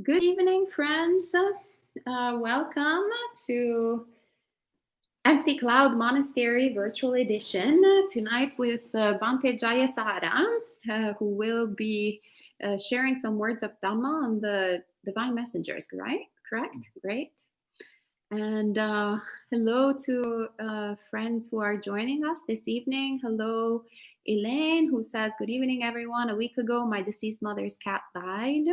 Good evening, friends. Welcome to Empty Cloud Monastery Virtual Edition. Tonight with Bhante Jayasara, who will be sharing some words of Dhamma on the divine messengers, right? Correct? Great. And hello to friends who are joining us this evening. Hello, Elaine, who says, "Good evening, everyone. A week ago, my deceased mother's cat died,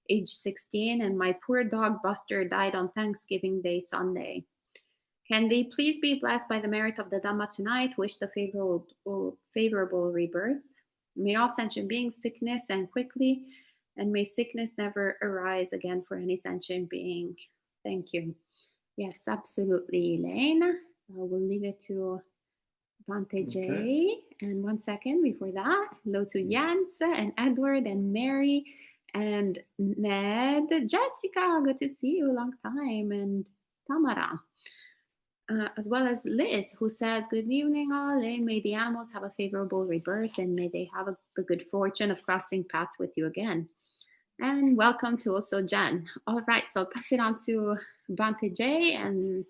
age 16, and my poor dog Buster died on Thanksgiving Day, Sunday. Can they please be blessed by the merit of the Dhamma tonight? Wish the favorable rebirth. May all sentient beings sickness and quickly, and may sickness never arise again for any sentient being. Thank you." Yes, absolutely, Elaine. We'll leave it to Bhante J. Okay. And 1 second before that, hello to Jens and Edward and Mary and Ned, Jessica, good to see you, a long time, and Tamara, as well as Liz, who says, "Good evening, all, and may the animals have a favorable rebirth, and may they have the good fortune of crossing paths with you again." And welcome to also Jen. All right, so I'll pass it on to Bhante J, and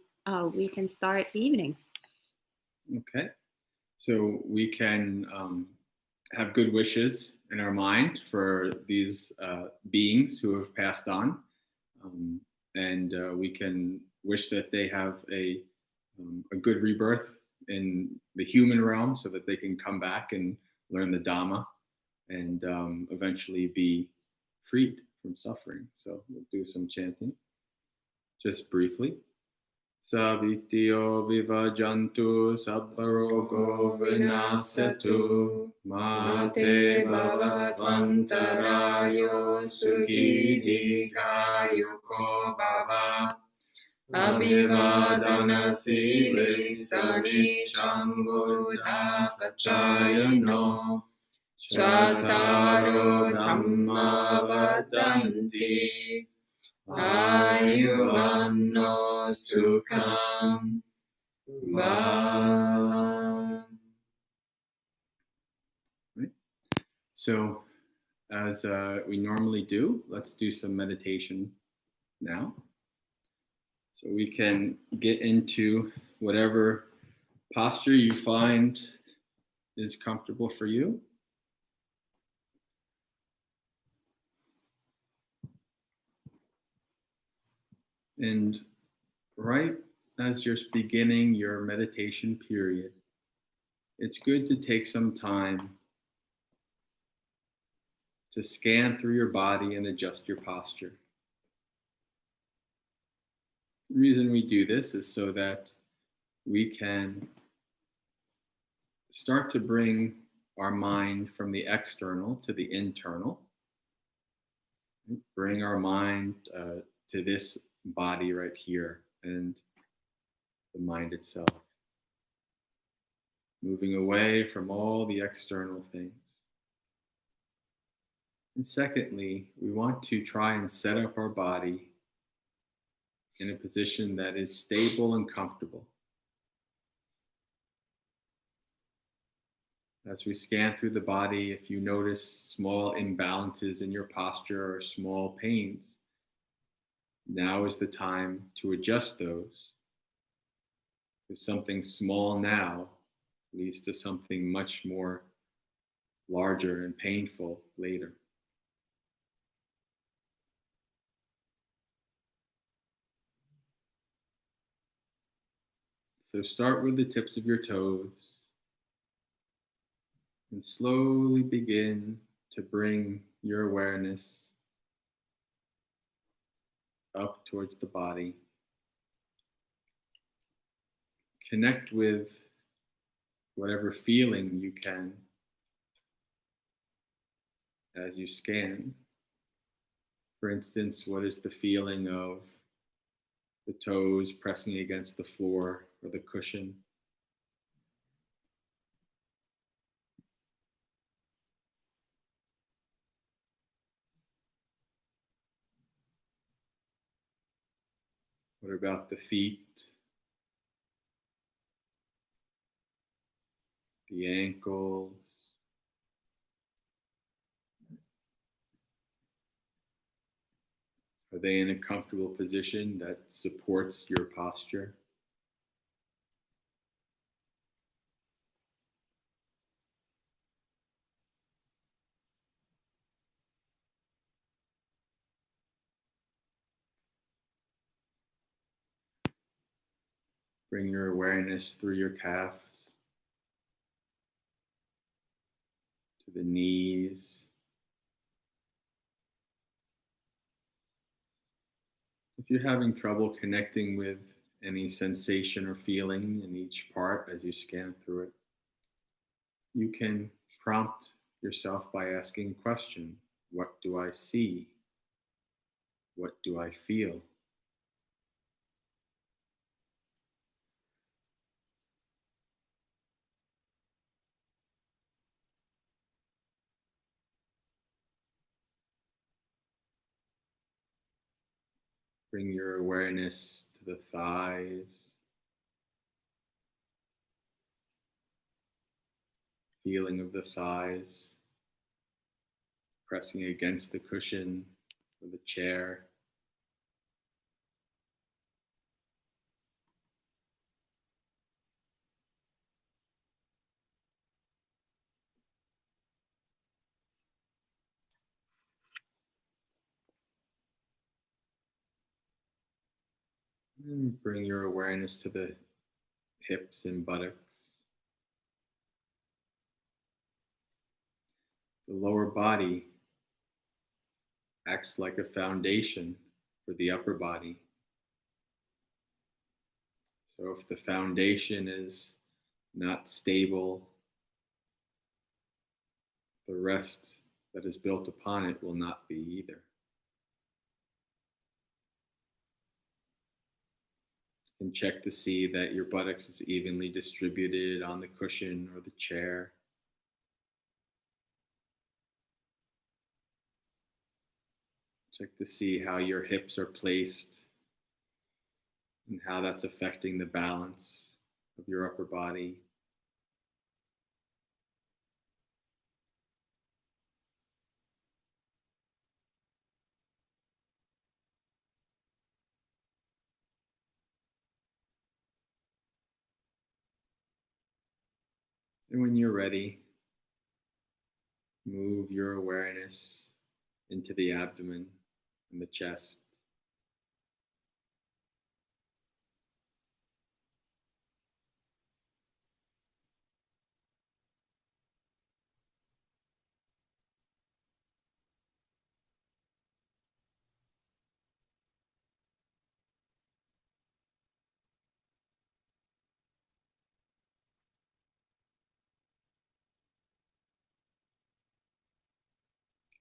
we can start the evening. Okay. So we can have good wishes in our mind for these beings who have passed on. And we can wish that they have a good rebirth in the human realm so that they can come back and learn the Dhamma and eventually be freed from suffering. So we'll do some chanting just briefly. Savityo vivajantu sabbarogo vinasatu mate bhavatvantarayo sukhi dikayuko bhava abhivadana sile sani chambuddha pachayano chataro dhamma vadanti Ayuvanno Sukham Bhalam. Right. So, as we normally do, let's do some meditation now. So we can get into whatever posture you find is comfortable for you. And right as you're beginning your meditation period, it's good to take some time to scan through your body and adjust your posture. The reason we do this is so that we can start to bring our mind from the external to the internal. Bring our mind to this body right here and the mind itself. Moving away from all the external things. And secondly, we want to try and set up our body in a position that is stable and comfortable. As we scan through the body, if you notice small imbalances in your posture or small pains, now is the time to adjust those. Because something small now leads to something much more larger and painful later. So start with the tips of your toes and slowly begin to bring your awareness up towards the body. Connect with whatever feeling you can as you scan. For instance, what is the feeling of the toes pressing against the floor or the cushion? What about the feet? The ankles? they in a comfortable position that supports your posture? Bring your awareness through your calves to the knees. If you're having trouble connecting with any sensation or feeling in each part as you scan through it, you can prompt yourself by asking a question. What do I see? What do I feel? Bring your awareness to the thighs, feeling of the thighs pressing against the cushion or the chair. And bring your awareness to the hips and buttocks. The lower body acts like a foundation for the upper body. So if the foundation is not stable, the rest that is built upon it will not be either. And check to see that your buttocks is evenly distributed on the cushion or the chair. Check to see how your hips are placed and how that's affecting the balance of your upper body. And when you're ready, move your awareness into the abdomen and the chest.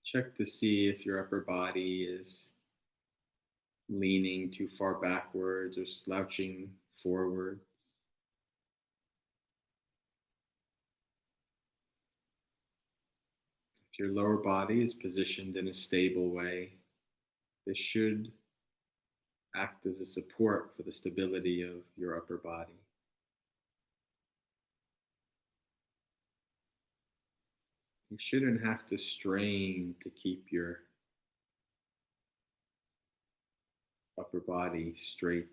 Check to see if your upper body is leaning too far backwards or slouching forwards. If your lower body is positioned in a stable way, this should act as a support for the stability of your upper body. You shouldn't have to strain to keep your upper body straight.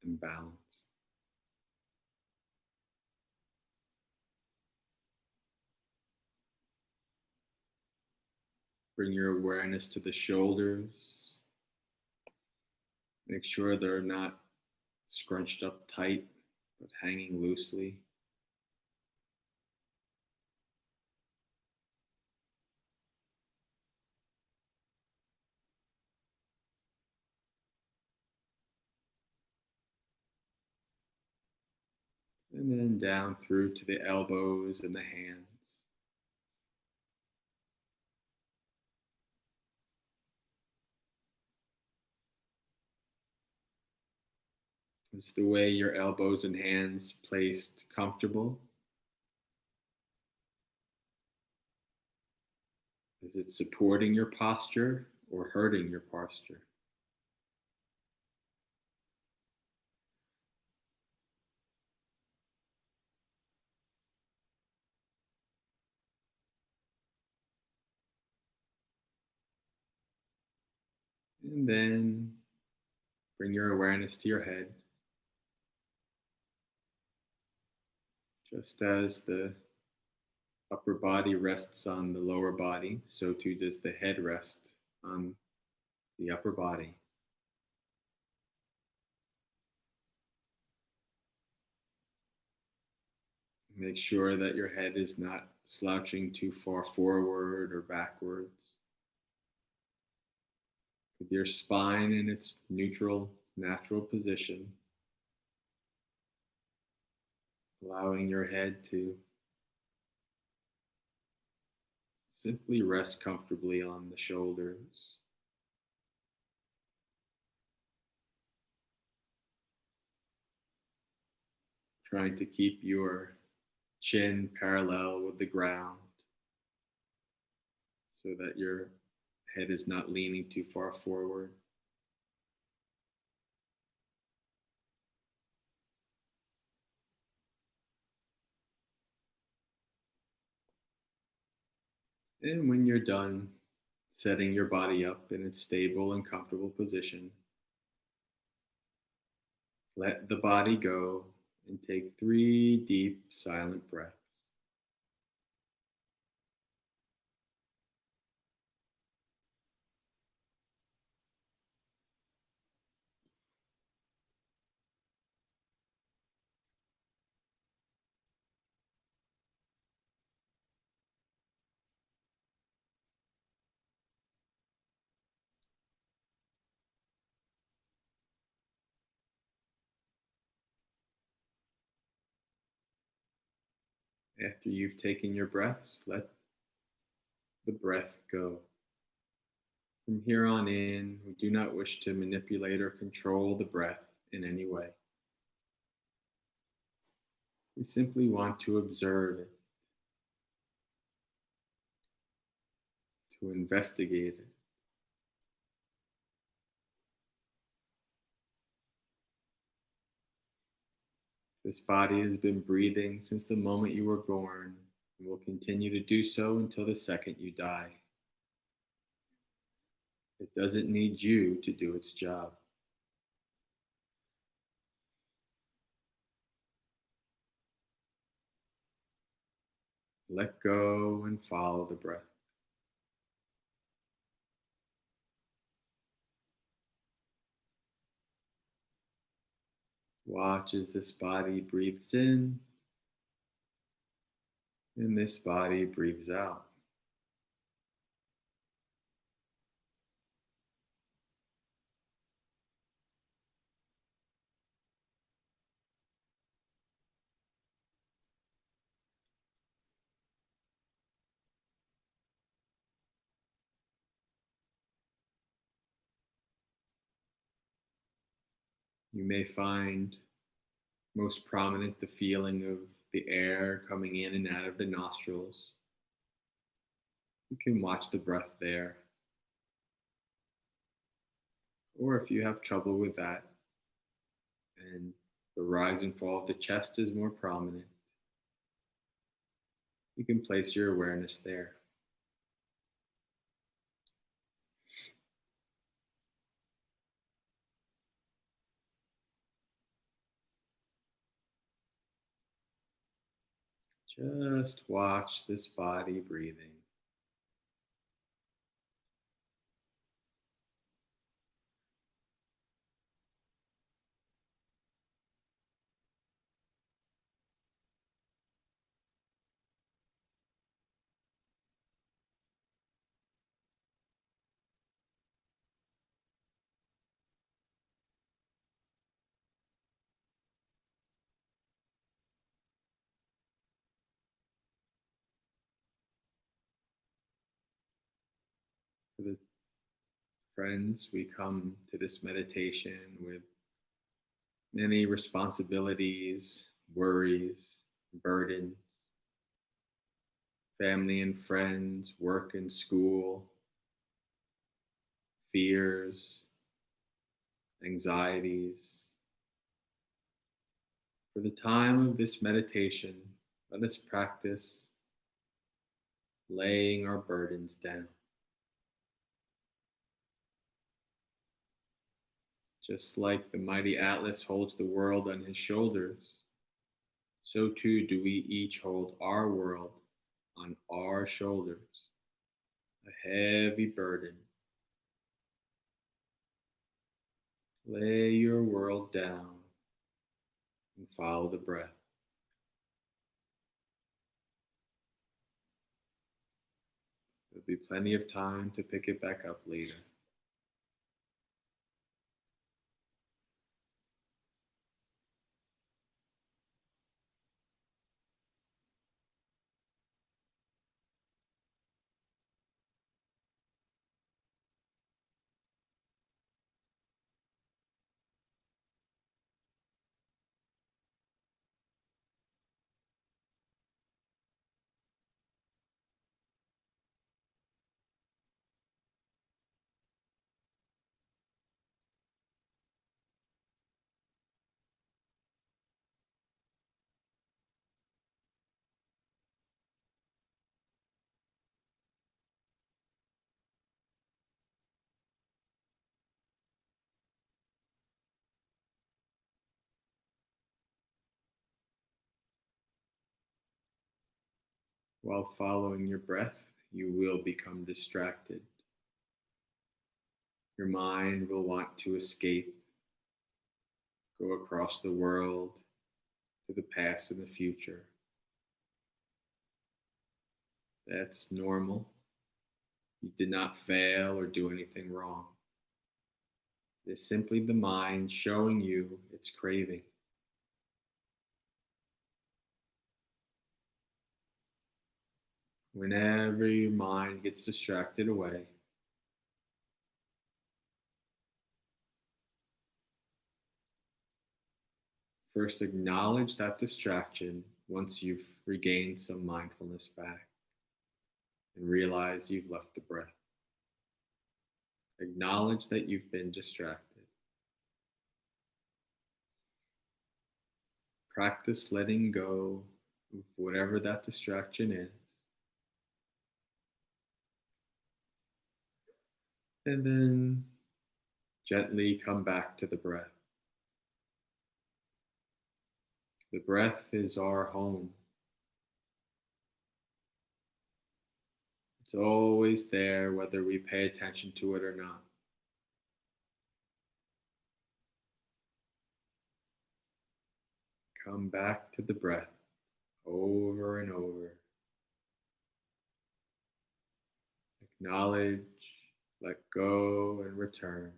And balanced. Bring your awareness to the shoulders. Make sure they're not scrunched up tight, but hanging loosely. And then down through to the elbows and the hands. Is the way your elbows and hands placed comfortable? Is it supporting your posture or hurting your posture? And then bring your awareness to your head. Just as the upper body rests on the lower body, so too does the head rest on the upper body. Make sure that your head is not slouching too far forward or backwards. With your spine in its neutral, natural position, allowing your head to simply rest comfortably on the shoulders. Trying to keep your chin parallel with the ground so that your head is not leaning too far forward. And when you're done setting your body up in its stable and comfortable position, let the body go and take 3 deep, silent breaths. After you've taken your breaths, let the breath go. From here on in, we do not wish to manipulate or control the breath in any way. We simply want to observe it, to investigate it. This body has been breathing since the moment you were born and will continue to do so until the second you die. It doesn't need you to do its job. Let go and follow the breath. Watch as this body breathes in and this body breathes out. You may find most prominent the feeling of the air coming in and out of the nostrils. You can watch the breath there. Or if you have trouble with that and the rise and fall of the chest is more prominent, you can place your awareness there. Just watch this body breathing. For the friends, we come to this meditation with many responsibilities, worries, burdens, family and friends, work and school, fears, anxieties. For the time of this meditation, let us practice laying our burdens down. Just like the mighty Atlas holds the world on his shoulders, so too do we each hold our world on our shoulders, a heavy burden. Lay your world down and follow the breath. There'll be plenty of time to pick it back up later. While following your breath, you will become distracted. Your mind will want to escape, go across the world, to the past and the future. That's normal. You did not fail or do anything wrong. It is simply the mind showing you its craving. Whenever your mind gets distracted away, first acknowledge that distraction once you've regained some mindfulness back and realize you've left the breath. Acknowledge that you've been distracted. Practice letting go of whatever that distraction is. And then gently come back to the breath. The breath is our home. It's always there whether we pay attention to it or not. Come back to the breath over and over. Acknowledge, let go, and return.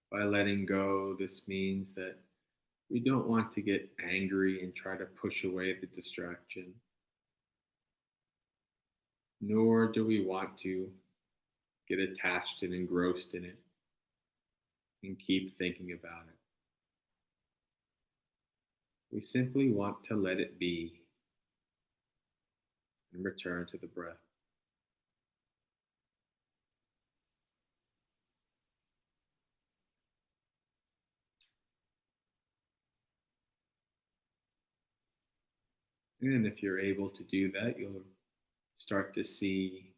By letting go, this means that we don't want to get angry and try to push away the distraction, nor do we want to get attached and engrossed in it and keep thinking about it. We simply want to let it be and return to the breath. And if you're able to do that, you'll start to see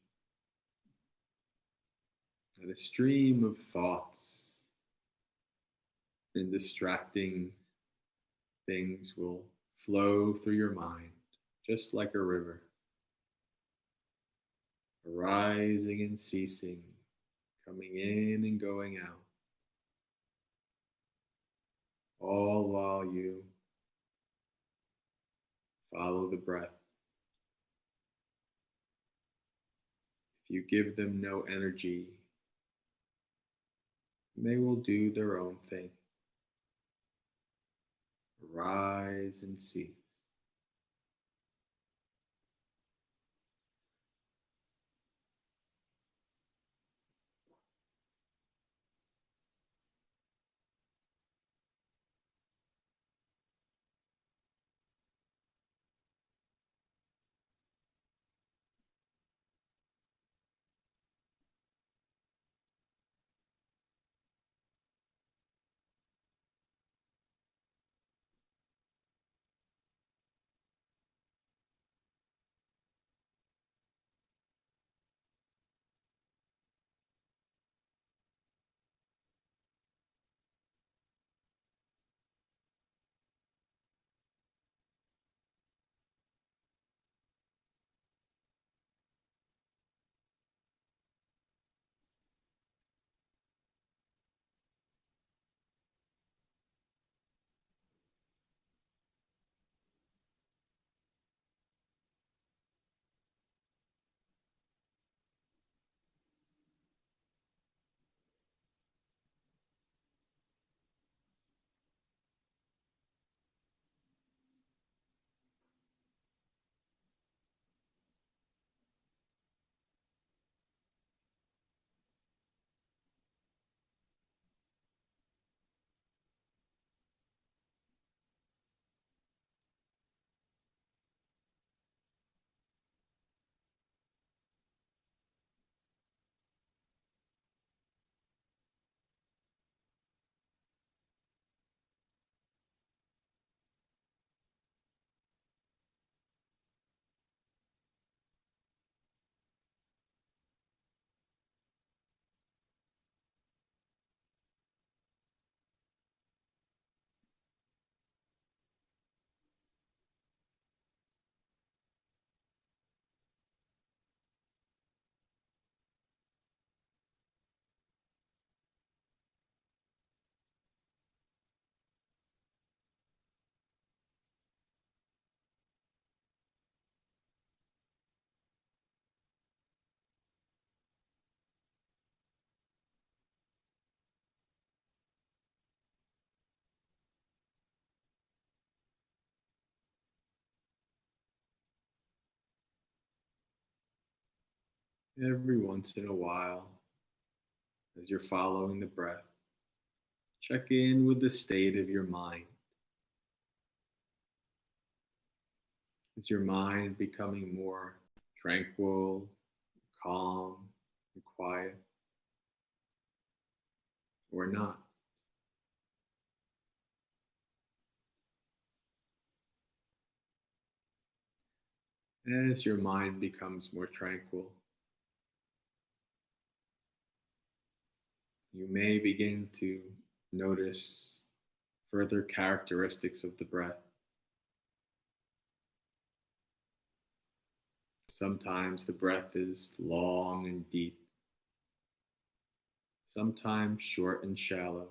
that a stream of thoughts and distracting things will flow through your mind, just like a river, arising and ceasing, coming in and going out, all while you follow the breath. If you give them no energy, they will do their own thing. Arise and cease. Every once in a while, as you're following the breath, check in with the state of your mind. Is your mind becoming more tranquil, calm, and quiet, or not? As your mind becomes more tranquil, you may begin to notice further characteristics of the breath. Sometimes the breath is long and deep, sometimes short and shallow.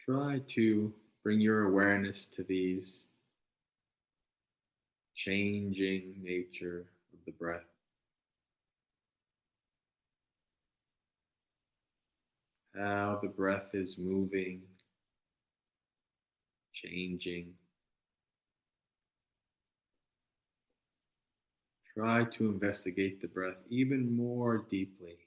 Try to bring your awareness to these changing nature of the breath, how the breath is moving, changing. Try to investigate the breath even more deeply.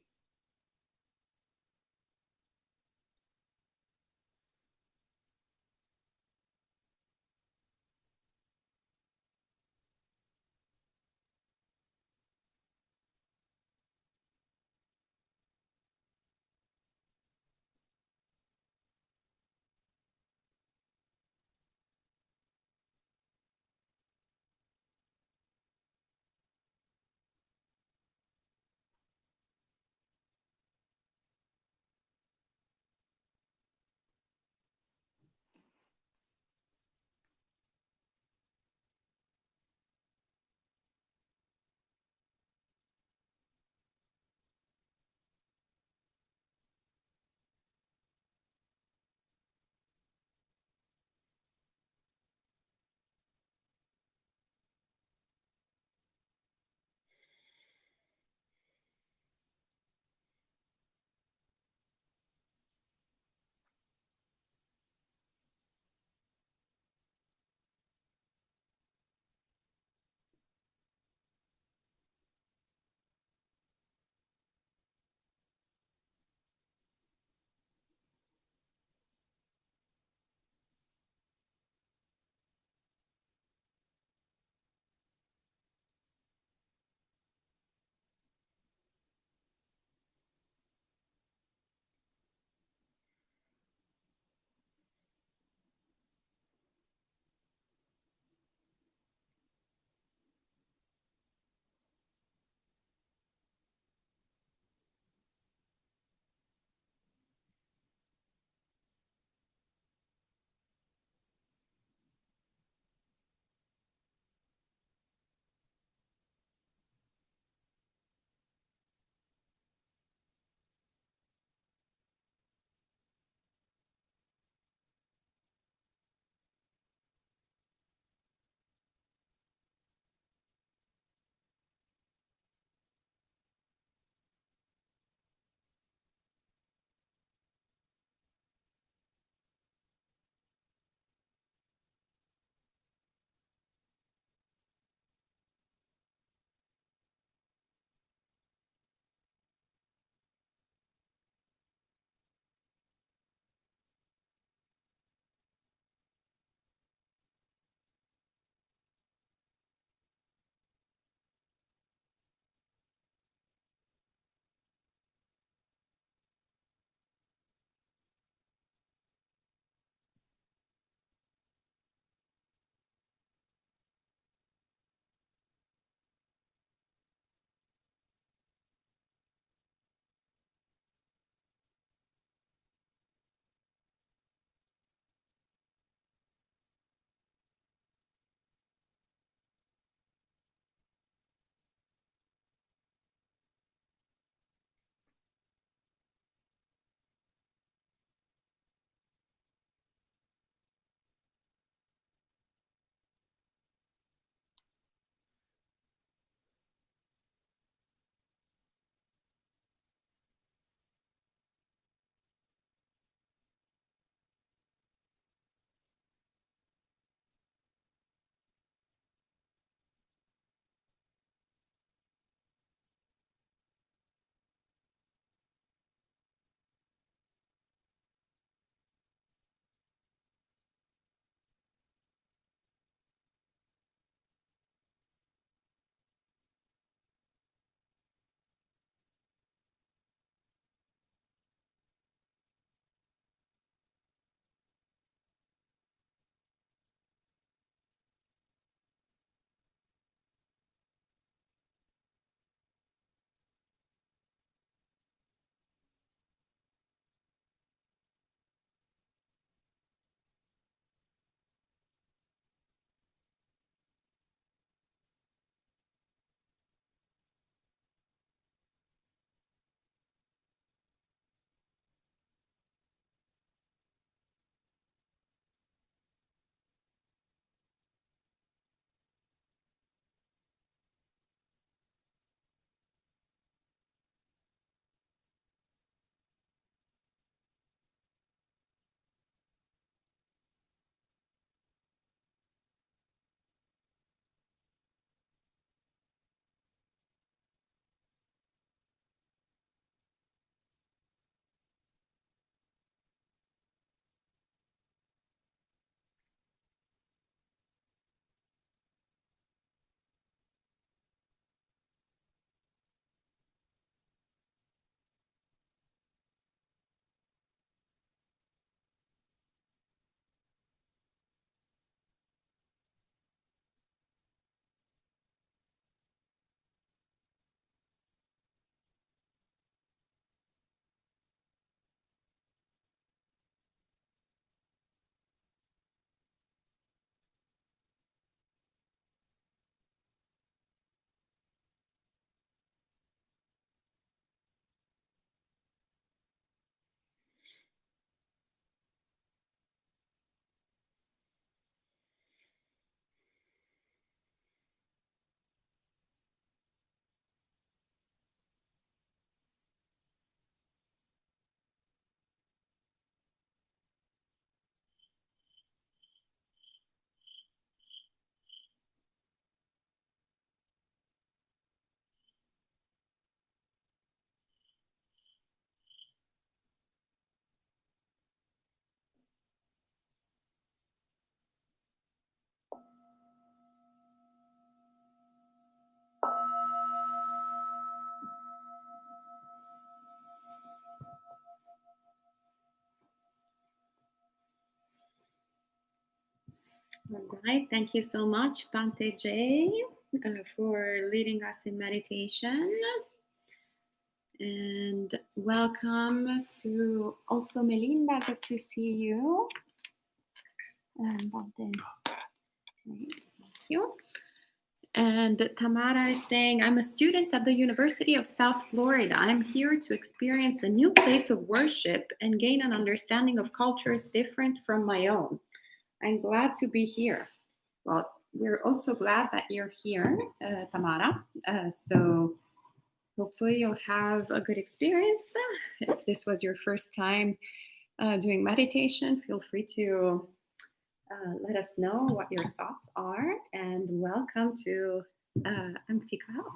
All right. Thank you so much, Bhante Jay, for leading us in meditation. And welcome to also Melinda. Good to see you. And Bhante. Great. Thank you. And Tamara is saying, I'm a student at the University of South Florida. I'm here to experience a new place of worship and gain an understanding of cultures different from my own. I'm glad to be here. Well, we're also glad that you're here, Tamara. So hopefully you'll have a good experience. If this was your first time doing meditation, feel free to let us know what your thoughts are, and welcome to Empty Cloud.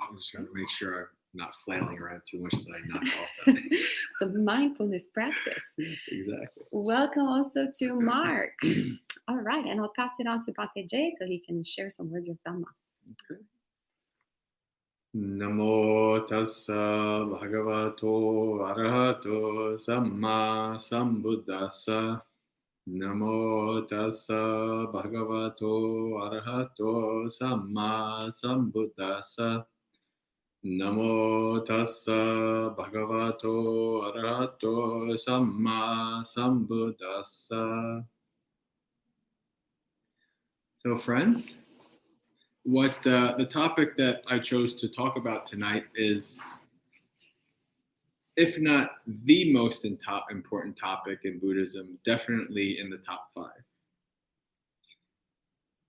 I'm just going to make sure I'm not flailing around too much that I knock off that. It's a mindfulness practice. Yes, exactly. Welcome also to Mark. All right, and I'll pass it on to Bhante Jay so he can share some words of Dhamma. Okay. Namo tassa bhagavato arahato samma sambuddhassa. Namo tassa bhagavato arahato samma sambuddhassa. Namo tassa bhagavato arahato samma sambuddhassa. So, friends, what the topic that I chose to talk about tonight is, if not the most important topic in Buddhism, definitely in the top 5.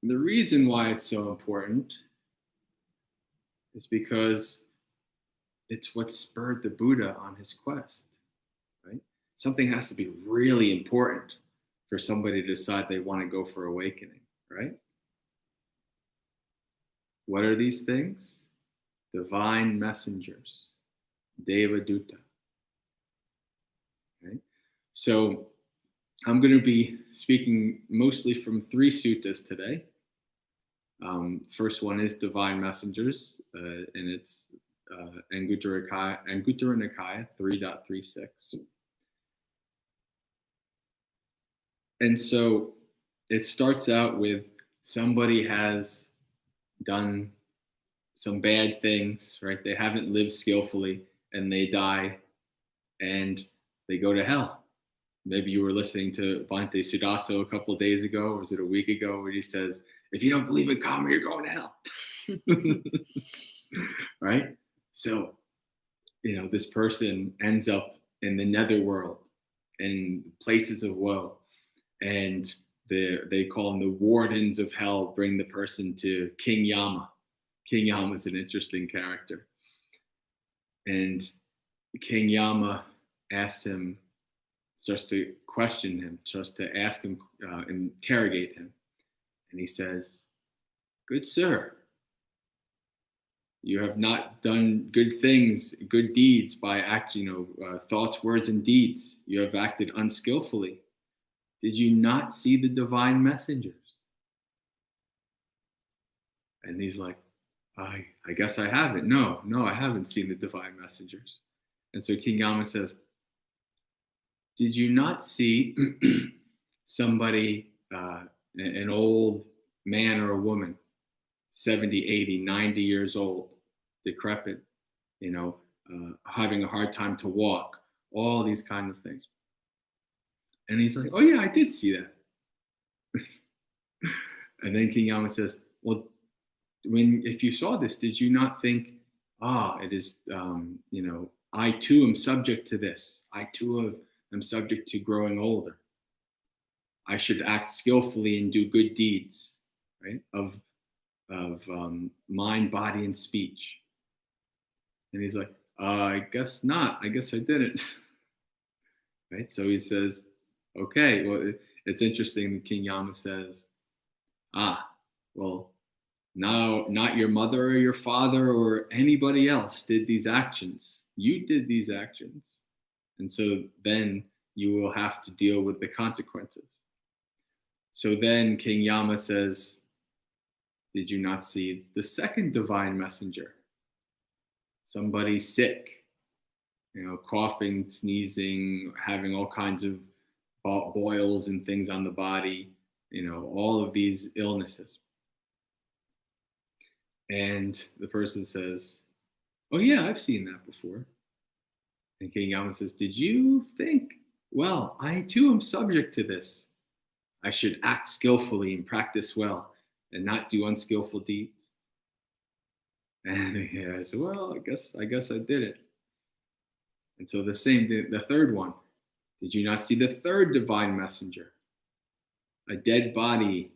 And the reason why it's so important is because it's what spurred the Buddha on his quest, right? Something has to be really important for somebody to decide they want to go for awakening, right? What are these things? Divine messengers, Deva Dutta. Okay? So I'm going to be speaking mostly from 3 suttas today. First one is Divine Messengers, and it's Anguttara Nikaya 3.36. And so it starts out with somebody has done some bad things, right? They haven't lived skillfully and they die and they go to hell. Maybe you were listening to Bhante Sudaso a couple of days ago, or was it a week ago, where he says, if you don't believe in karma, you're going to hell. Right? So, this person ends up in the netherworld, in places of woe, and they call them the wardens of hell, bring the person to King Yama. King Yama is an interesting character. And King Yama starts to question him, starts to ask him, interrogate him. And he says, good sir, you have not done good things, good deeds by acting, thoughts, words, and deeds. You have acted unskillfully. Did you not see the divine messengers? And he's like, I guess I haven't. No, I haven't seen the divine messengers. And so King Yama says, did you not see somebody, an old man or a woman, 70, 80, 90 years old, decrepit, having a hard time to walk, all these kind of things? And he's like, oh yeah, I did see that. And then King Yama says, well, if you saw this, did you not think, it is, I too am subject to this. I too am subject to growing older. I should act skillfully and do good deeds, right? Of mind, body, and speech. And he's like, I guess not. I guess I didn't. Right? So he says, okay, well, it's interesting. King Yama says, well, now not your mother or your father or anybody else did these actions. You did these actions. And so then you will have to deal with the consequences. So then King Yama says, did you not see the second divine messenger? Somebody sick, coughing, sneezing, having all kinds of boils and things on the body, all of these illnesses. And the person says, oh yeah, I've seen that before. And King Yama says, did you think, well, I too am subject to this. I should act skillfully and practice well and not do unskillful deeds. And I said, well, I guess I did it. And so the third one, did you not see the third divine messenger? A dead body,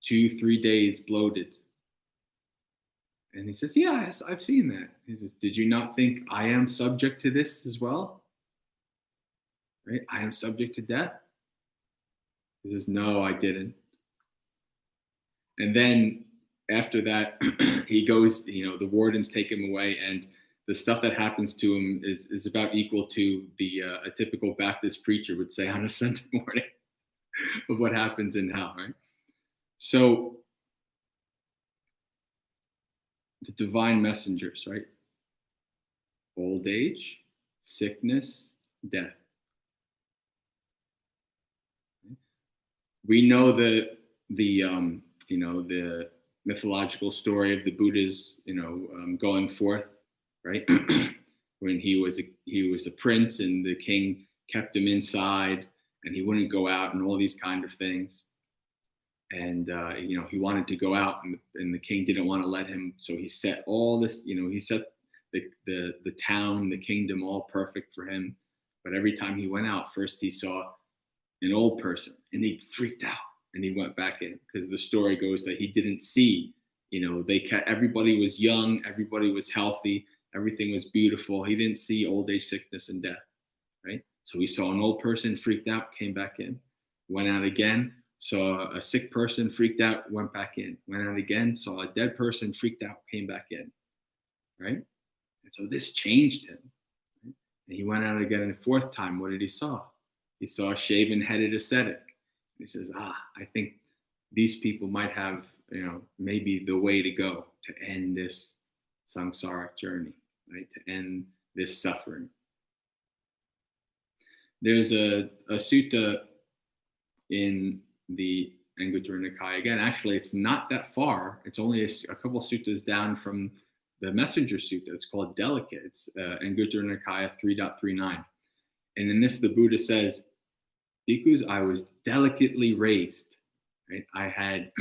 2-3 days bloated. And he says, yeah, yes, I've seen that. He says, did you not think I am subject to this as well? Right? I am subject to death. He says, no, I didn't. And then after that, he goes, the wardens take him away, and the stuff that happens to him is about equal to a typical Baptist preacher would say on a Sunday morning of what happens in hell, right? So the divine messengers, right? Old age, sickness, death. We know the mythological story of the Buddha's, going forth, right? When he was a prince and the king kept him inside and he wouldn't go out and all these kind of things. And, he wanted to go out and the king didn't want to let him. So he set all this, he set the town, the kingdom all perfect for him. But every time he went out, first he saw an old person and he freaked out and he went back in, because the story goes that he didn't see, everybody was young, everybody was healthy, everything was beautiful. He didn't see old age, sickness, and death, right? So he saw an old person, freaked out, came back in, went out again, saw a sick person, freaked out, went back in, went out again, saw a dead person, freaked out, came back in, right? And so this changed him. Right? And he went out again, the fourth time, what did he saw? He saw a shaven-headed ascetic. He says, I think these people might have, maybe the way to go to end this samsaric journey, right? To end this suffering. There's a sutta in the Anguttara Nikaya. Again, actually, it's not that far. It's only a couple suttas down from the Messenger Sutta. It's called Delicate. It's Anguttara Nikaya 3.39. And in this, the Buddha says, Bhikkhus, I was delicately raised. Right? I had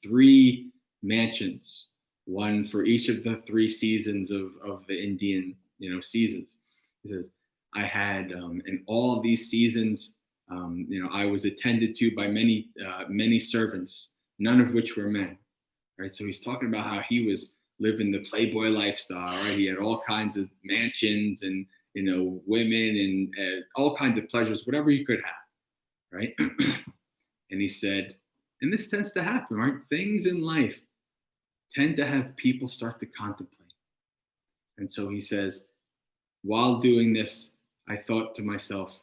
3 mansions, one for each of the 3 seasons of the Indian, seasons. He says, I had in all of these seasons, I was attended to by many servants, none of which were men. Right? So he's talking about how he was living the playboy lifestyle. Right? He had all kinds of mansions and women and all kinds of pleasures, whatever you could have, right? And he said, and this tends to happen, right? Things in life tend to have people start to contemplate. And so he says, while doing this, I thought to myself,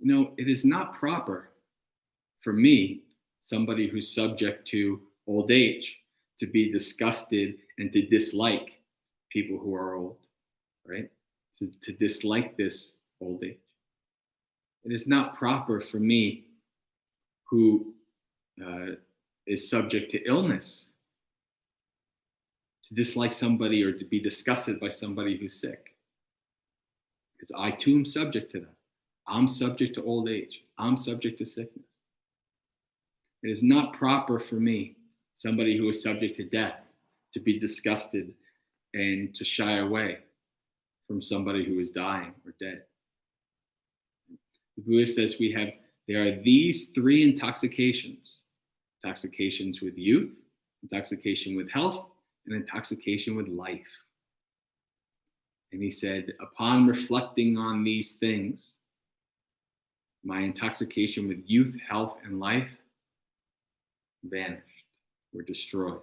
it is not proper for me, somebody who's subject to old age, to be disgusted and to dislike people who are old, right? To dislike this old age. It is not proper for me, who is subject to illness, to dislike somebody or to be disgusted by somebody who's sick. Because I too am subject to that. I'm subject to old age. I'm subject to sickness. It is not proper for me, somebody who is subject to death, to be disgusted and to shy away from somebody who is dying or dead. The Buddha says there are these 3 intoxications: intoxications with youth, intoxication with health, and intoxication with life. And he said, upon reflecting on these things, my intoxication with youth, health, and life vanished, were destroyed.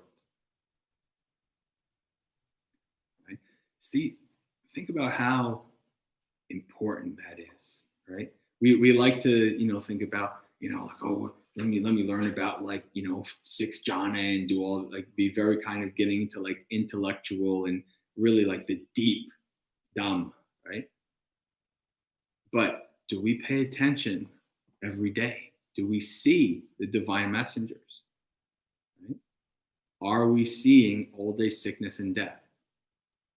Right? See, think about how important that is, right? We like to, think about, let me learn about 6 jhana and do all, be very kind of getting into intellectual and really the deep Dhamma, right? But do we pay attention every day? Do we see the divine messengers? Right? Are we seeing old age, sickness, and death?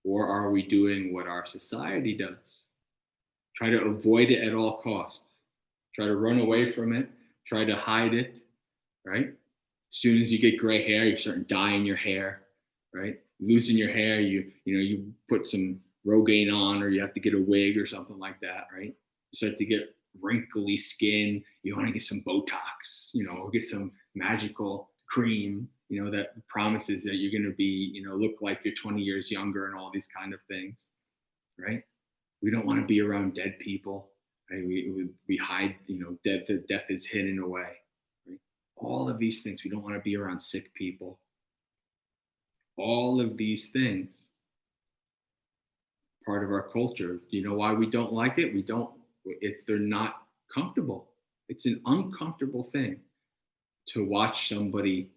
Or are we doing what our society does? Try to avoid it at all costs. Try to run away from it. Try to hide it, right? As soon as you get gray hair, you start dyeing your hair, right? Losing your hair, you put some Rogaine on, or you have to get a wig or something like that, right? You start to get wrinkly skin. You want to get some Botox, or get some magical cream, that promises that you're going to be, look like you're 20 years younger and all these kind of things, right? We don't want to be around dead people, right? We hide, death is hidden away, right? All of these things. We don't want to be around sick people. All of these things, part of our culture. Do you know why we don't like it? They're not comfortable. It's an uncomfortable thing to watch somebody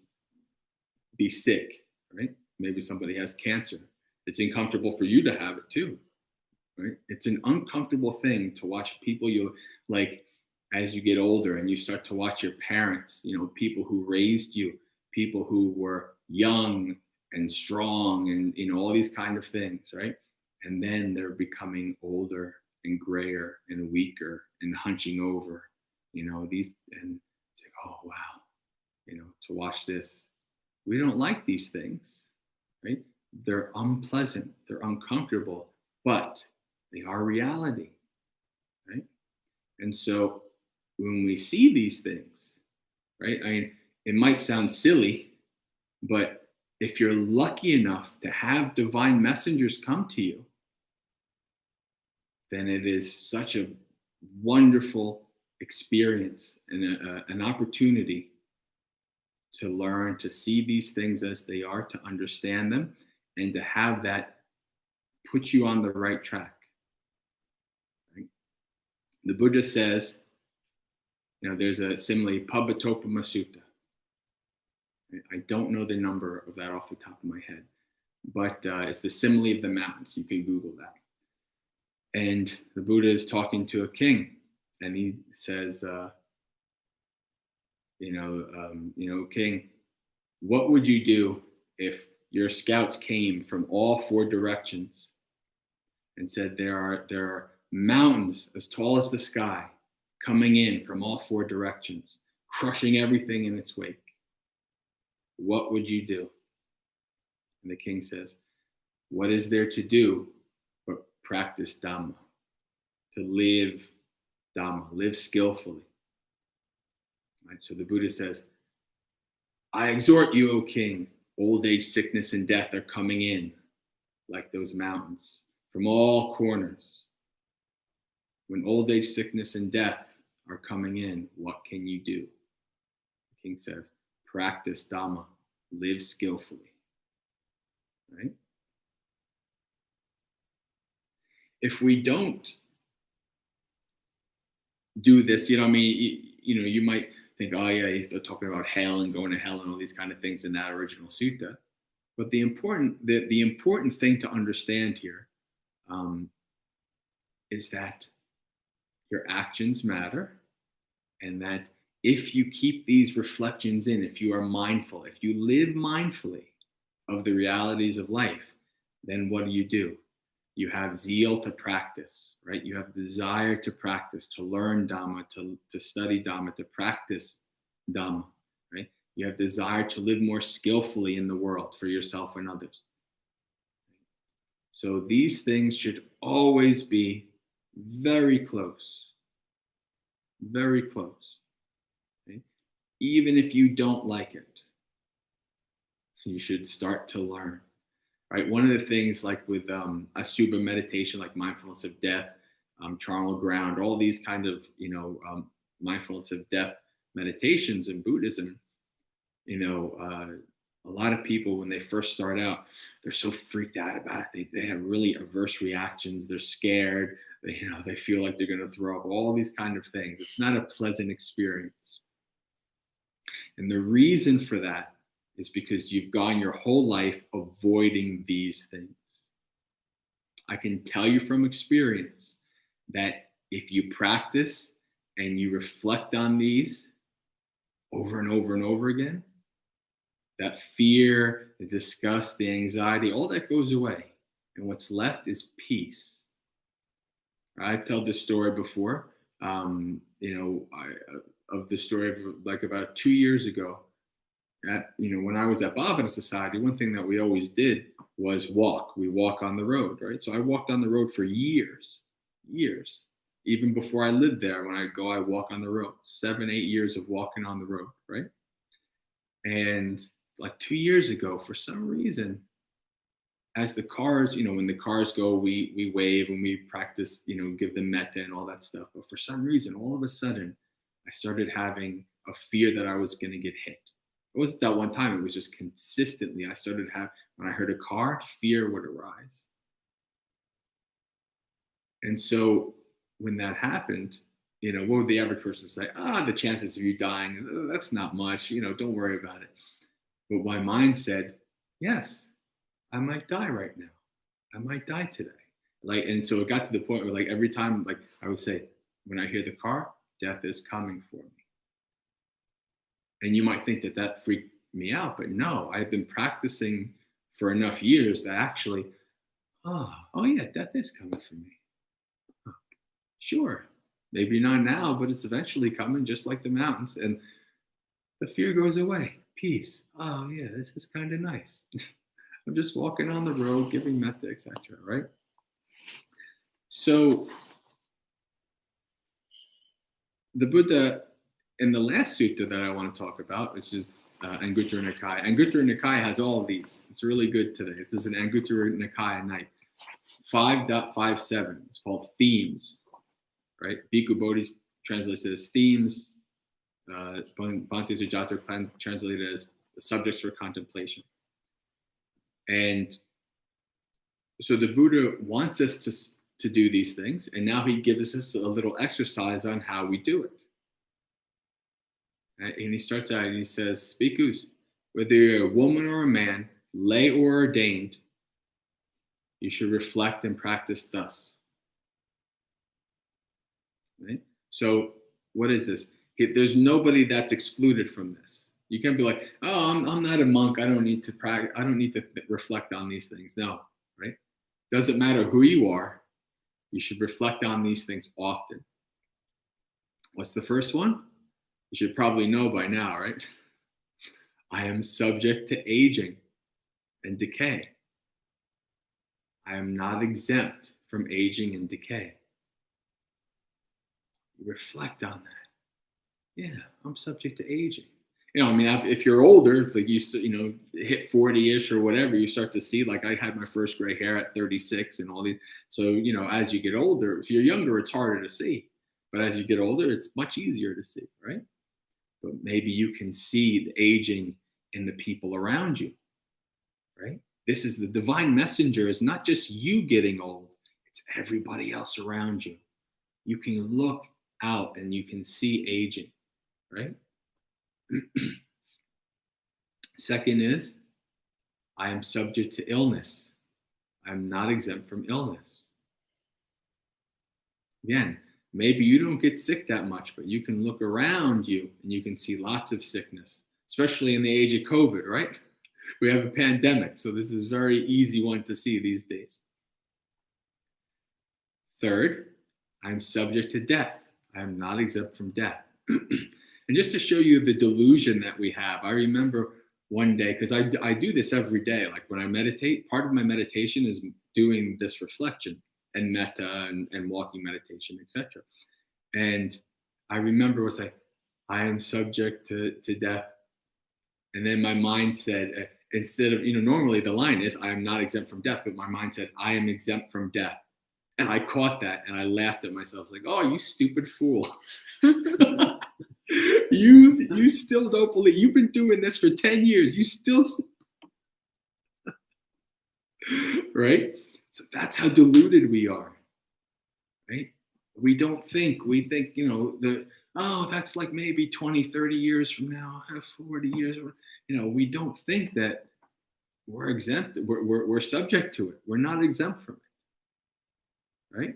be sick, right? Maybe somebody has cancer. It's uncomfortable for you to have it too, right? It's an uncomfortable thing to watch people you like as you get older and you start to watch your parents, people who raised you, people who were young and strong and, all these kind of things, right? And then they're becoming older and grayer and weaker and hunching over, and it's like, oh, wow, to watch this. We don't like these things, right? They're unpleasant, they're uncomfortable, but they are reality, right? And so when we see these things, right? I mean, it might sound silly, but if you're lucky enough to have divine messengers come to you, then it is such a wonderful experience and an opportunity to learn to see these things as they are, to understand them, and to have that put you on the right track. Right? The Buddha says, there's a simile, Pabbatopama Sutta. I don't know the number of that off the top of my head, but it's the simile of the mountains. You can Google that. And the Buddha is talking to a king, and he says, king, what would you do if your scouts came from all four directions and said there are mountains as tall as the sky coming in from all four directions, crushing everything in its wake? What would you do? And the king says, what is there to do but practice Dhamma, to live Dhamma, live skillfully? Right? So the Buddha says, I exhort you, O king, old age, sickness, and death are coming in like those mountains from all corners. When old age, sickness, and death are coming in, what can you do? The king says, practice Dhamma, live skillfully. Right? If we don't do this, you might think, oh yeah, he's talking about hell and going to hell and all these kind of things in that original sutta. But the important thing to understand here is that your actions matter, and that if you keep these reflections in, if you are mindful, if you live mindfully of the realities of life, then what do? You have zeal to practice, right? You have desire to practice, to learn Dhamma, to study Dhamma, to practice Dhamma, right? You have desire to live more skillfully in the world for yourself and others. So these things should always be very close, very close. Okay? Even if you don't like it, you should start to learn. Right, one of the things like with Asubha meditation, like mindfulness of death, charnel ground, all these kind of mindfulness of death meditations in Buddhism, a lot of people when they first start out, they're so freaked out about it. They have really averse reactions. They're scared. They feel like they're going to throw up. All these kind of things. It's not a pleasant experience, and the reason for that is because you've gone your whole life avoiding these things. I can tell you from experience that if you practice and you reflect on these over and over and over again, that fear, the disgust, the anxiety, all that goes away. And what's left is peace. I've told this story before, of the story of like about 2 years ago. When I was at Bhavana Society, one thing that we always did was walk. We walk on the road, right? So I walked on the road for years. Even before I lived there, when I go, I walk on the road. 7, 8 years of walking on the road, right? And like 2 years ago, for some reason, as the cars, when the cars go, we wave and we practice, give them metta and all that stuff. But for some reason, all of a sudden, I started having a fear that I was going to get hit. It wasn't that one time. It was just consistently. I started when I heard a car, fear would arise. And so when that happened, what would the average person say? The chances of you dying, that's not much. Don't worry about it. But my mind said, yes, I might die right now. I might die today. And so it got to the point where every time, I would say, when I hear the car, death is coming for me. And you might think that freaked me out, but no, I've been practicing for enough years that actually, oh yeah, death is coming for me. Sure, maybe not now, but it's eventually coming, just like the mountains. And the fear goes away. Peace. Oh yeah, this is kind of nice. I'm just walking on the road, giving metta, etc. Right? So the Buddha, in the last sutta that I want to talk about, which is Anguttara Nikaya. Anguttara Nikaya has all of these. It's really good today. This is an Anguttara Nikaya night. 5.57. It's called themes. Right? Bhikkhu Bodhi translates it as themes. Bhante Sujata translated as subjects for contemplation. And so the Buddha wants us to do these things, and now he gives us a little exercise on how we do it. And he starts out and he says, Bhikkhus, whether you're a woman or a man, lay or ordained, you should reflect and practice thus. Right? So what is this? There's nobody that's excluded from this. You can't be like, oh, I'm not a monk. I don't need to practice. I don't need to reflect on these things. No, right? Doesn't matter who you are. You should reflect on these things often. What's the first one? You should probably know by now, right? I am subject to aging and decay. I am not exempt from aging and decay. Reflect on that. Yeah, I'm subject to aging. If you're older, like you hit 40-ish or whatever, you start to see, like I had my first gray hair at 36 and all these. So, as you get older, if you're younger, it's harder to see. But as you get older, it's much easier to see, right? But maybe you can see the aging in the people around you, right? This is the divine messenger. Is not just you getting old, it's everybody else around you. You can look out and you can see aging, right? Second is, I am subject to illness. I'm not exempt from illness. Again, maybe you don't get sick that much, but you can look around you and you can see lots of sickness, especially in the age of COVID, right? We have a pandemic, so this is a very easy one to see these days. Third, I'm subject to death. I am not exempt from death. And just to show you the delusion that we have, I remember one day, because I do this every day, like when I meditate, part of my meditation is doing this reflection and metta and walking meditation, etc. And I remember was like, I am subject to death. And then my mind said, instead of, normally the line is, I am not exempt from death, but my mind said, I am exempt from death. And I caught that and I laughed at myself. I was like, oh, you stupid fool. You still don't believe. You've been doing this for 10 years. You still, right? So that's how deluded we are, right? We don't think. We think, that's like maybe 20, 30 years from now, 40 years. We don't think that we're exempt. We're subject to it. We're not exempt from it, right?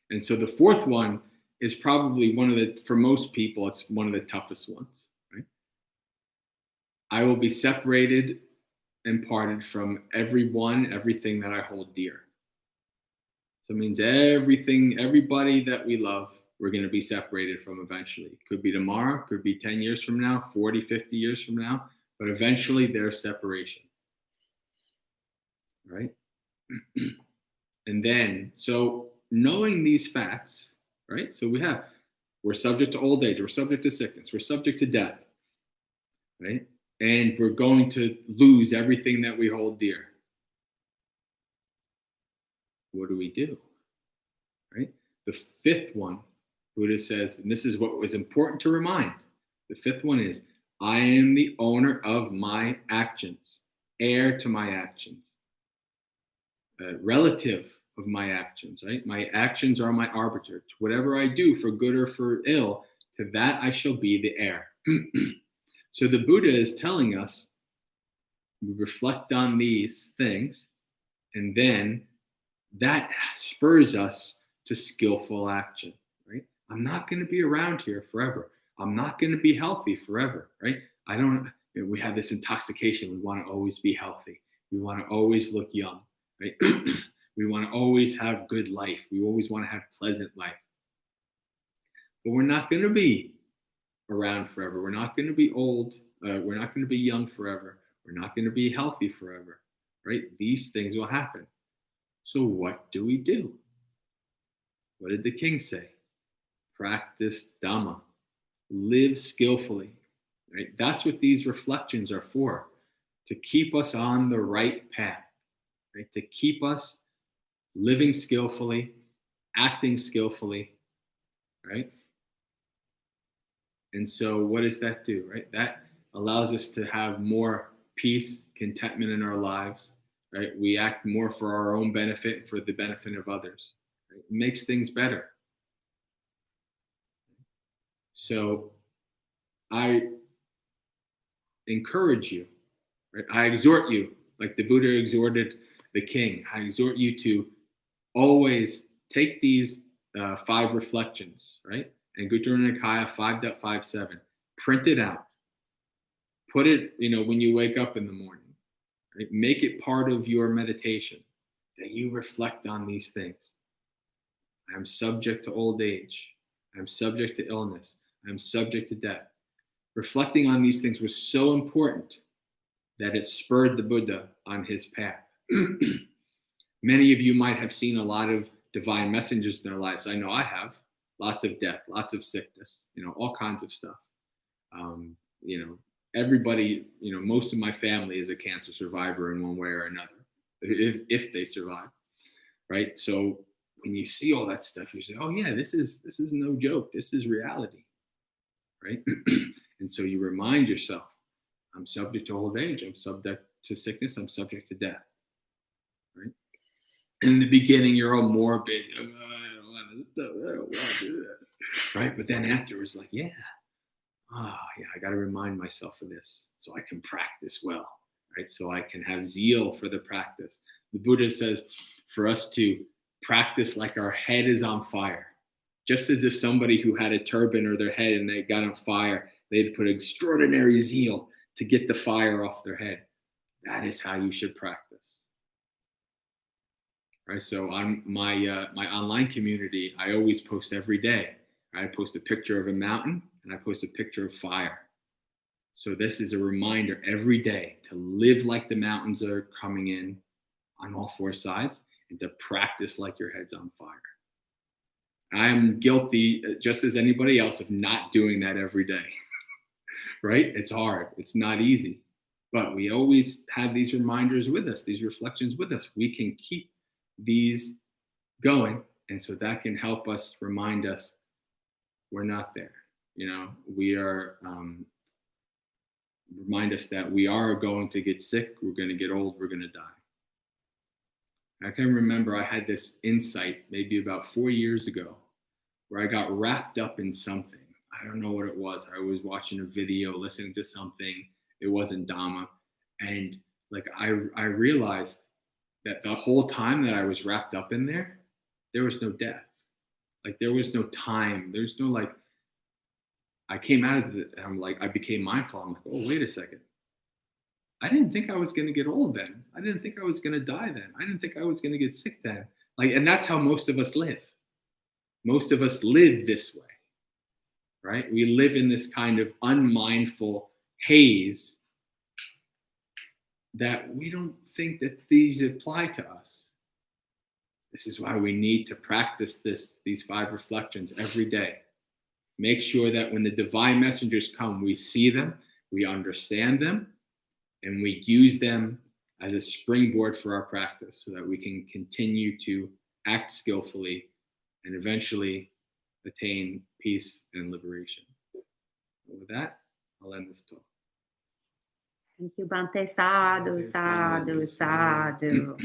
And so the fourth one is probably for most people, it's one of the toughest ones, right? I will be separated and parted from everything that I hold dear. So it means everybody that we love, we're going to be separated from eventually. Could be tomorrow, could be 10 years from now, 40, 50 years from now, but eventually there's separation, right? And then, so knowing these facts, right? So we're subject to old age, we're subject to sickness, we're subject to death, right? And we're going to lose everything that we hold dear. What do we do? Right? The fifth one, Buddha says, and this is what was important to remind. The fifth one is, I am the owner of my actions, heir to my actions, relative of my actions, right? My actions are my arbiter. Whatever I do for good or for ill, to that I shall be the heir. So the Buddha is telling us, we reflect on these things, and then that spurs us to skillful action, right? I'm not going to be around here forever. I'm not going to be healthy forever, right? We have this intoxication. We want to always be healthy. We want to always look young, right? We want to always have good life. We always want to have pleasant life. But we're not going to be around forever. We're not going to be old. We're not going to be young forever. We're not going to be healthy forever, right? These things will happen. So what do we do? What did the king say? Practice Dhamma. Live skillfully, right? That's what these reflections are for, to keep us on the right path, right? To keep us living skillfully, acting skillfully, right? And so what does that do, right? That allows us to have more peace, contentment in our lives, right? We act more for our own benefit, for the benefit of others. Right? It makes things better. So I encourage you, right? I exhort you, like the Buddha exhorted the king, I exhort you to always take these 5 reflections, right? And Anguttara Nikaya 5.57, print it out. Put it, when you wake up in the morning, right? Make it part of your meditation, that you reflect on these things. I am subject to old age. I am subject to illness. I am subject to death. Reflecting on these things was so important that it spurred the Buddha on his path. Many of you might have seen a lot of divine messengers in their lives. I know I have. Lots of death, lots of sickness, all kinds of stuff. Everybody, most of my family is a cancer survivor in one way or another, if they survive, right? So when you see all that stuff, you say, oh yeah, this is no joke. This is reality, right? And so you remind yourself, I'm subject to old age. I'm subject to sickness. I'm subject to death, right? In the beginning, you're all morbid. I don't want to do that, right? But then afterwards, like, yeah, I got to remind myself of this so I can practice well, right? So I can have zeal for the practice. The Buddha says for us to practice like our head is on fire, just as if somebody who had a turban or their head and they got on fire, they'd put extraordinary zeal to get the fire off their head. That is how you should practice. Right, so on my online community, I always post every day. I post a picture of a mountain and I post a picture of fire. So this is a reminder every day to live like the mountains are coming in on all 4 sides and to practice like your head's on fire. I'm guilty, just as anybody else, of not doing that every day. Right? It's hard. It's not easy. But we always have these reminders with us, these reflections with us. We can keep these going, and so that can help us remind us we're not there. We are remind us that we are going to get sick, we're going to get old, we're going to die. I can remember I had this insight maybe about 4 years ago where I got wrapped up in something. I don't know what it was. I was watching a video, listening to something. It wasn't Dhamma, and like I realized that the whole time that I was wrapped up in there was no death. Like there was no time. There's no like, I came out of it and I'm like, I became mindful. I'm like, oh, wait a second. I didn't think I was going to get old then. I didn't think I was going to die then. I didn't think I was going to get sick then. Like, and that's how most of us live. Most of us live this way, right? We live in this kind of unmindful haze that we don't think that these apply to us. This is why we need to practice these 5 reflections every day. Make sure that when the divine messengers come, we see them, we understand them, and we use them as a springboard for our practice so that we can continue to act skillfully and eventually attain peace and liberation. And with that, I'll end this talk. Thank you, Bhante. Sadhu, sadhu, sadhu.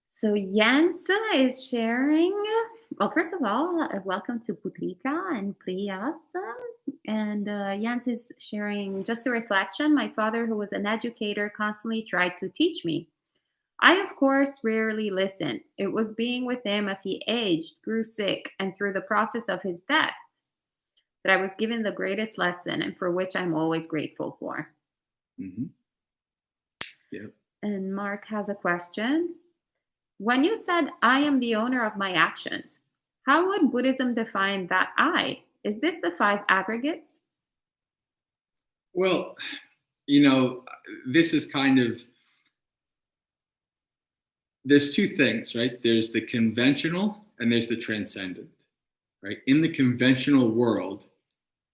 So Jens is sharing. Well, first of all, welcome to Putrika and Priyas. And Jens is sharing just a reflection. My father, who was an educator, constantly tried to teach me. I, of course, rarely listened. It was being with him as he aged, grew sick, and through the process of his death that I was given the greatest lesson and for which I'm always grateful for. Mm-hmm. Yeah. And Mark has a question. When you said, I am the owner of my actions, how would Buddhism define that I? Is this the 5 aggregates? Well, this is kind of, there's 2 things, right? There's the conventional and there's the transcendent, right? In the conventional world,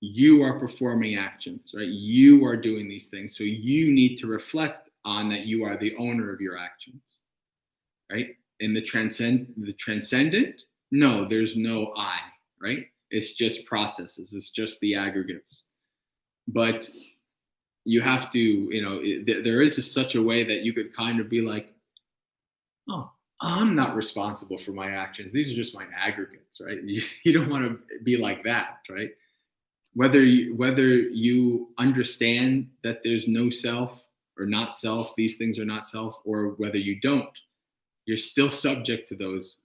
you are performing actions, right? You are doing these things. So you need to reflect on that you are the owner of your actions, right? In the transcendent, no, there's no I, right? It's just processes. It's just the aggregates. But you have to, there is such a way that you could kind of be like, oh, I'm not responsible for my actions. These are just my aggregates, right? You don't want to be like that, right? Whether you understand that there's no self or not self, these things are not self, or whether you don't, you're still subject to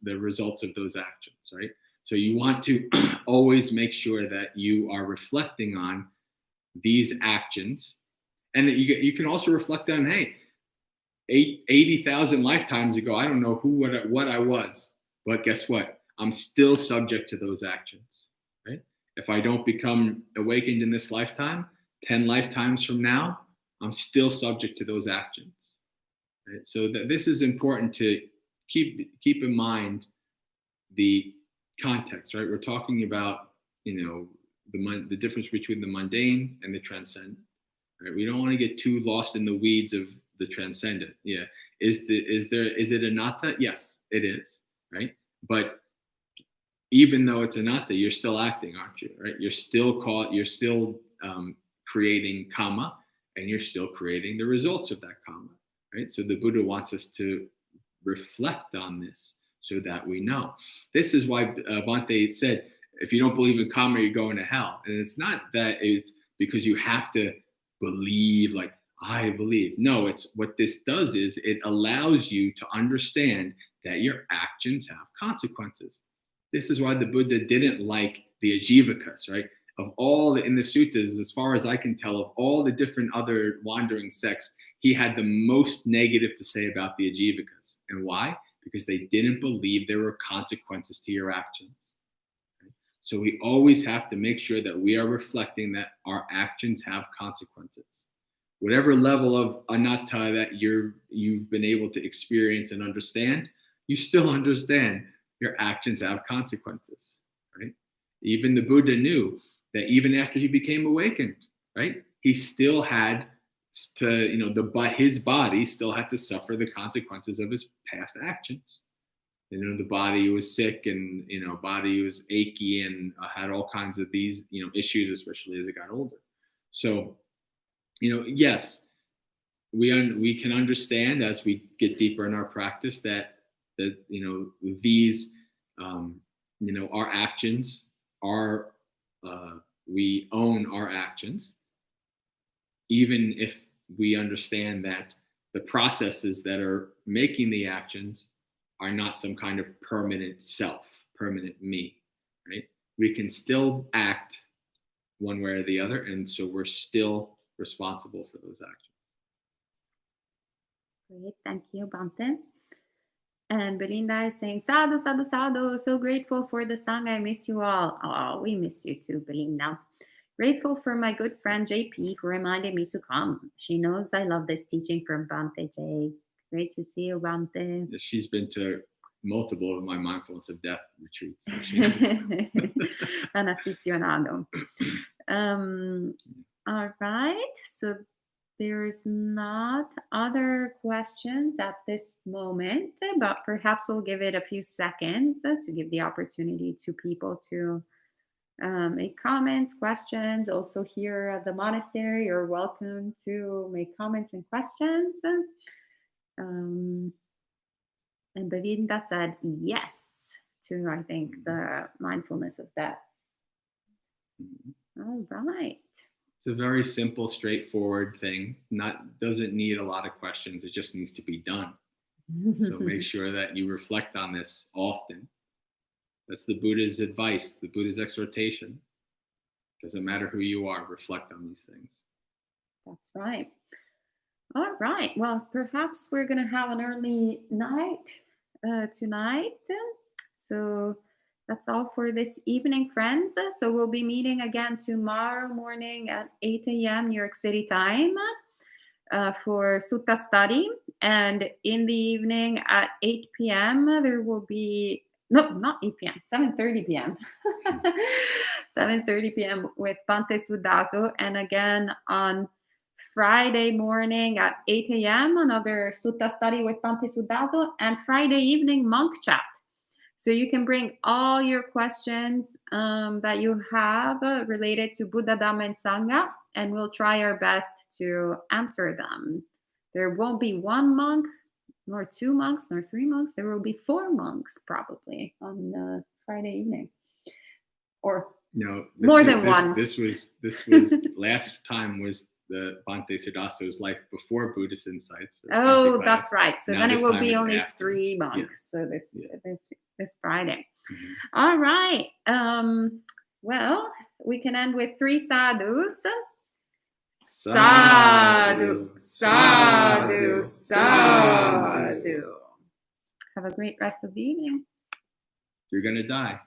the results of those actions, right? So you want to always make sure that you are reflecting on these actions. And you can also reflect on, hey, 80,000 lifetimes ago, I don't know what I was, but guess what? I'm still subject to those actions, right? If I don't become awakened in this lifetime, 10 lifetimes from now, I'm still subject to those actions, right? So this is important to keep in mind the context, right? We're talking about, the difference between the mundane and the transcendent, right? We don't want to get too lost in the weeds of the transcendent. Yeah. Is it anatta? Yes, it is, right? But even though it's anatta, you're still acting, aren't you? Right? You're still creating karma, and you're still creating the results of that karma, right? So the Buddha wants us to reflect on this so that we know. This is why Bhante said, if you don't believe in karma, you're going to hell. And it's not that it's because you have to believe, like, I believe. No, it's what this does is it allows you to understand that your actions have consequences. This is why the Buddha didn't like the ajivakas, right? Of all in the suttas, as far as I can tell, of all the different other wandering sects, he had the most negative to say about the ajivakas. And why? Because they didn't believe there were consequences to your actions. Right? So we always have to make sure that we are reflecting that our actions have consequences. Whatever level of anatta that you've been able to experience and understand, you still understand your actions have consequences, right? Even the Buddha knew that even after he became awakened, right, he still had to, his body still had to suffer the consequences of his past actions. The body was sick, and body was achy, and had all kinds of these issues, especially as it got older. So yes, we can understand as we get deeper in our practice that these our actions are we own our actions, even if we understand that the processes that are making the actions are not some kind of permanent self, permanent me, right? We can still act one way or the other, and so we're still responsible for those actions. Great, thank you, Bhante. And Belinda is saying, Sadhu, sadhu, sadhu. So grateful for the song. I miss you all. Oh, we miss you too, Belinda. Grateful for my good friend JP who reminded me to come. She knows I love this teaching from Bhante J. Great to see you, Bhante. She's been to multiple of my mindfulness of death retreats. So she knows. An aficionado. All right. So there's not other questions at this moment, but perhaps we'll give it a few seconds to give the opportunity to people to make comments, questions. Also here at the monastery, you're welcome to make comments and questions. And Belinda said yes to, I think, the mindfulness of death. All right. It's a very simple, straightforward thing. Doesn't need a lot of questions. It just needs to be done. So make sure that you reflect on this often. That's the Buddha's advice, the Buddha's exhortation. Doesn't matter who you are, reflect on these things. That's right. All right. Well, perhaps we're going to have an early night tonight. So that's all for this evening, friends. So we'll be meeting again tomorrow morning at 8 a.m. New York City time for Sutta study. And in the evening at 8 p.m., there will be, no, not 8 p.m., 7:30 p.m. 7:30 p.m. with Bhante Sudaso. And again on Friday morning at 8 a.m., another Sutta study with Bhante Sudaso, and Friday evening monk chat. So you can bring all your questions that you have related to Buddha, Dhamma, and Sangha, and we'll try our best to answer them. There won't be one monk, nor two monks, nor three monks. There will be 4 monks probably on Friday evening. Or more than one. This was last time was the Bhante Sudaso's life before Buddhist Insights. Oh, that's right. So now then it will be only after. 3 monks. Yeah. So this Friday. Mm-hmm. All right. Well, we can end with 3 sadhus. Sadhu, sadhu, sadhu. Have a great rest of the evening. You're going to die.